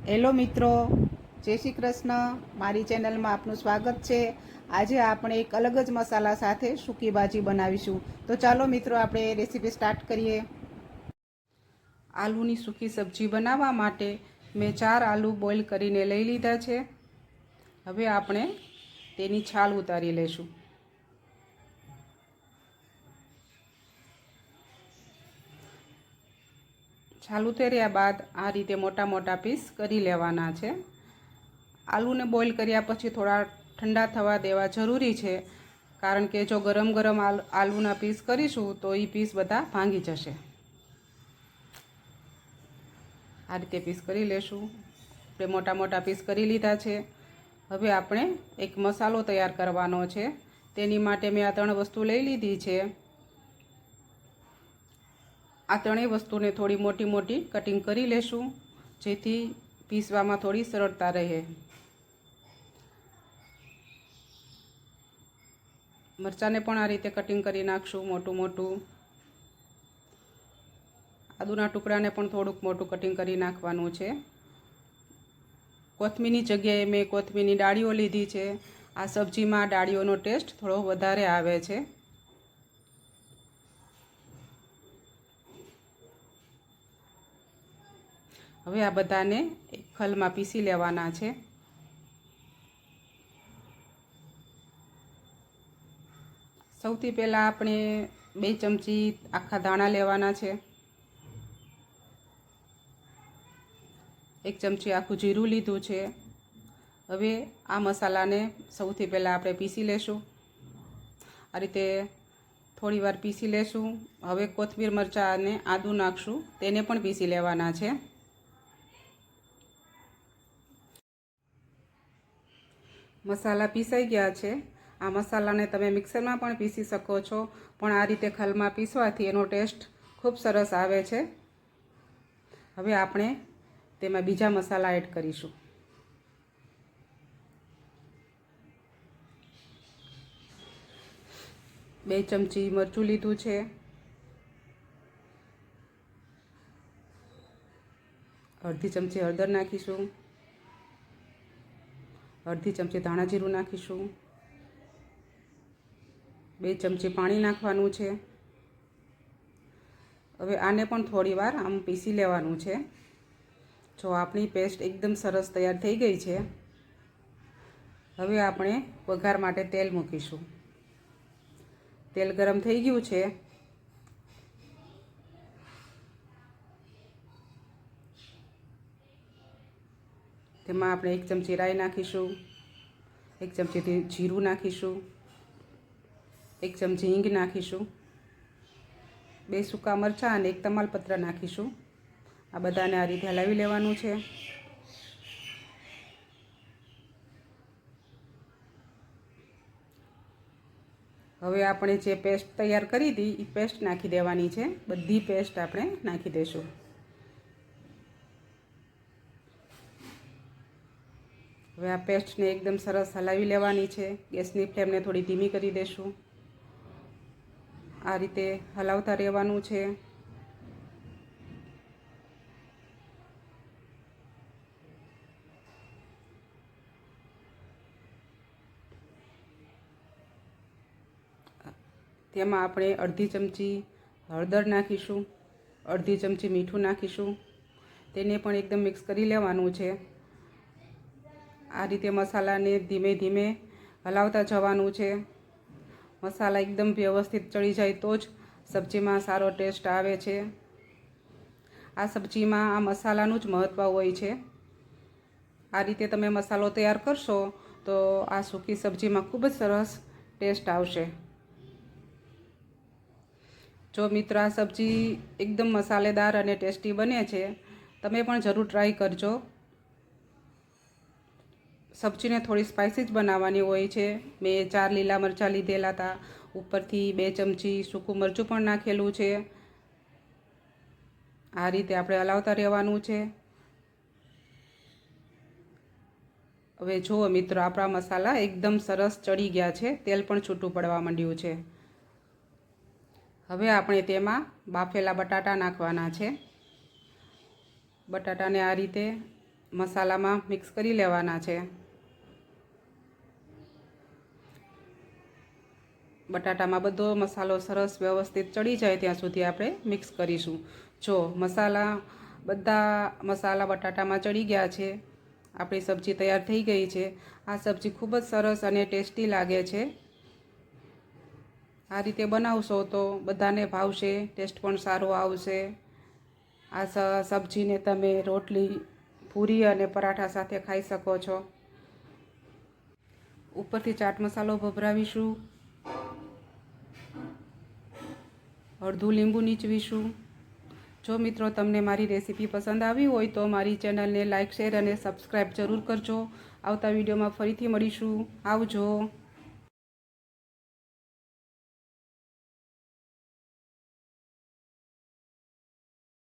Hello મિત્રો, જય શ્રી કૃષ્ણ. મારી ચેનલમાં આપનું સ્વાગત છે. આજે આપણે એક અલગ જ મસાલા સાથે સૂકી ભાજી બનાવીશું. તો ચાલો મિત્રો, આપણે રેસીપી સ્ટાર્ટ કરીએ. આલુની સૂકી સબ્જી બનાવવા માટે મેં 4 આલુ બોઇલ કરીને લઈ લીધા છે. હવે આપણે તેની છાલ ઉતારી લઈશું. છાલ ઉતાર્યા બાદ આ રીતે મોટા મોટા પીસ કરી લેવાના છે. આલુને બોઇલ કર્યા પછી થોડા ઠંડા થવા દેવા જરૂરી છે, કારણ કે જો ગરમ ગરમ આલુના પીસ કરીશું તો એ પીસ બધા ભાંગી જશે. આ રીતે પીસ કરી લેશું. આપણે મોટા મોટા પીસ કરી લીધા છે. હવે આપણે એક મસાલો તૈયાર કરવાનો છે. તેની માટે મેં આ 3 વસ્તુ લઈ લીધી છે. આ 3 વસ્તુને થોડી મોટી મોટી કટિંગ કરી લેશું, જેથી પીસવામાં થોડી સરળતા રહે. મરચાંને પણ આ રીતે કટિંગ કરી નાખશું મોટું મોટું. આદુના ટુકડાને પણ થોડુંક મોટું કટિંગ કરી નાખવાનું છે. કોથમીરની જગ્યાએ મેં કોથમીરની ડાળીઓ લીધી છે. આ સબ્જીમાં ડાળીઓનો ટેસ્ટ થોડો વધારે આવે છે. હવે આ બધાને એક ખલમાં પીસી લેવાના છે. સૌથી પહેલાં આપણે 2 ચમચી આખા ધાણા લેવાના છે. 1 ચમચી આખું જીરું લીધું છે. હવે આ મસાલાને સૌથી પહેલાં આપણે પીસી લેશું. આ રીતે થોડી વાર પીસી લેશું. હવે કોથમીર મરચાં અને આદું નાખશું, તેને પણ પીસી લેવાના છે. મસાલા પીસાઈ ગયા છે. આ મસાલાને તમે મિક્સરમાં પણ પીસી શકો છો, પણ આ રીતે ખલમાં પીસવાથી એનો ટેસ્ટ ખૂબ સરસ આવે છે. હવે આપણે તેમાં બીજા મસાલા એડ કરીશું. બે ચમચી મરચું લીધું છે. અડધી ચમચી હળદર નાખીશું. અડધી ચમચી ધાણા જીરું નાખીશું. 2 ચમચી પાણી નાખવાનું છે. હવે આને પણ થોડી વાર આમ પીસી લેવાનું છે. જો આપણી પેસ્ટ એકદમ સરસ તૈયાર થઈ ગઈ છે. હવે આપણે વઘાર માટે તેલ મૂકીશું. તેલ ગરમ થઈ ગયું છે. તેમાં આપણે 1 ચમચી રાઈ નાખીશું. 1 ચમચી જીરું નાખીશું. 1 ચમચી હિંગ નાખીશું. 2 સૂકા મરચાં અને 1 તમાલપત્ર નાખીશું. આ બધાને આ રીતે હલાવી લેવાનું છે. હવે આપણે જે પેસ્ટ તૈયાર કરી હતી એ પેસ્ટ નાખી દેવાની છે. બધી પેસ્ટ આપણે નાખી દઈશું. હવે આ પેસ્ટને એકદમ સરસ હલાવી લેવાની છે. ગેસની ફ્લેમને થોડી ધીમી કરી દઈશું. આ રીતે હલાવતા રહેવાનું છે. તેમાં આપણે અડધી ચમચી હળદર નાખીશું. અડધી ચમચી મીઠું નાખીશું. તેને પણ એકદમ મિક્સ કરી લેવાનું છે. આ રીતે મસાલાને ધીમે ધીમે હલાવતા જવાનું છે. મસાલા એકદમ વ્યવસ્થિત ચડી જાય તો જ સબ્જીમાં સારો ટેસ્ટ આવે છે. આ સબ્જીમાં આ મસાલાનું જ મહત્ત્વ હોય છે. આ રીતે તમે મસાલો તૈયાર કરશો તો આ સૂકી સબ્જીમાં ખૂબ જ સરસ ટેસ્ટ આવશે. જો મિત્રો, આ સબ્જી એકદમ મસાલેદાર અને ટેસ્ટી બને છે. તમે પણ જરૂર ટ્રાય કરજો. સબ્જીને થોડી સ્પાઇસી જ બનાવવાની હોય છે. મેં 4 લીલા મરચાં લીધેલા હતા. ઉપરથી 2 ચમચી સૂકું મરચું પણ નાખેલું છે. આ રીતે આપણે હલાવતા રહેવાનું છે. હવે જુઓ મિત્રો, આપણા મસાલા એકદમ સરસ ચડી ગયા છે. તેલ પણ છૂટું પડવા માંડ્યું છે. હવે આપણે તેમાં બાફેલા બટાટા નાખવાના છે. બટાટાને આ રીતે મસાલામાં મિક્સ કરી લેવાના છે. બટાટામાં બધો મસાલો સરસ વ્યવસ્થિત ચડી જાય ત્યાં સુધી આપણે મિક્સ કરીશું. જો બધા મસાલા બટાટામાં ચડી ગયા છે, આપણી સબ્જી તૈયાર થઈ ગઈ છે. આ સબ્જી ખૂબ જ સરસ અને ટેસ્ટી લાગે છે. આ રીતે બનાવશો તો બધાને ભાવશે, ટેસ્ટ પણ સારો આવશે. આ સબ્જીને તમે રોટલી, પૂરી અને પરાઠા સાથે ખાઈ શકો છો. ઉપરથી ચાટ મસાલો ભભરાવીશું, અડધું લીંબુ નીચવીશું. જો મિત્રો તમને મારી રેસીપી પસંદ આવી હોય તો મારી ચેનલને લાઇક, શેર અને સબસ્ક્રાઈબ જરૂર કરજો. આવતા વિડીયોમાં ફરીથી મળીશું. આવજો.